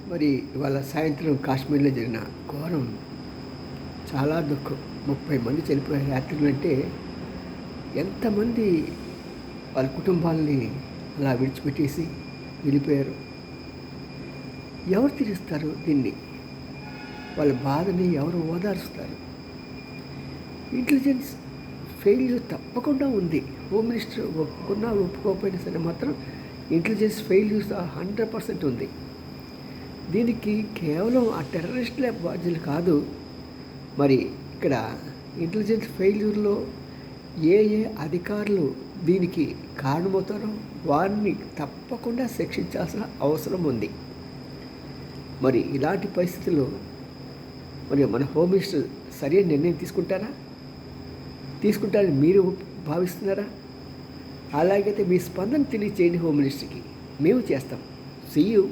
మరి ఇవాళ సాయంత్రం కాశ్మీర్లో జరిగిన ఘోరం చాలా దుఃఖం. 30 మంది చనిపోయారు. యాత్రికులు అంటే ఎంతమంది వాళ్ళ కుటుంబాలని అలా విడిచిపెట్టేసి వెళ్ళిపోయారు. ఎవరు తీరుస్తారు దీన్ని? వాళ్ళ బాధని ఎవరు ఓదారుస్తారు? ఇంటెలిజెన్స్ ఫెయిల్యూర్ తప్పకుండా ఉంది. హోమ్ మినిస్టర్ ఒప్పుకున్నా ఒప్పుకోకపోయినా సరే మాత్రం ఇంటెలిజెన్స్ ఫెయిల్యూర్స్ 100% ఉంది. దీనికి కేవలం ఆ టెర్రరిస్టులే బాధ్యులు కాదు. మరి ఇక్కడ ఇంటెలిజెన్స్ ఫెయిల్యూర్లో ఏ అధికారులు దీనికి కారణమవుతారో వారిని తప్పకుండా శిక్షించాల్సిన అవసరం ఉంది. మరి ఇలాంటి పరిస్థితుల్లో మరి మన హోమ్ మినిస్టర్ సరైన నిర్ణయం తీసుకుంటారని మీరు భావిస్తున్నారా? అలాగైతే మీ స్పందన తెలియచేయండి హోమ్ మినిస్టర్కి. మేము చేస్తాం. See you.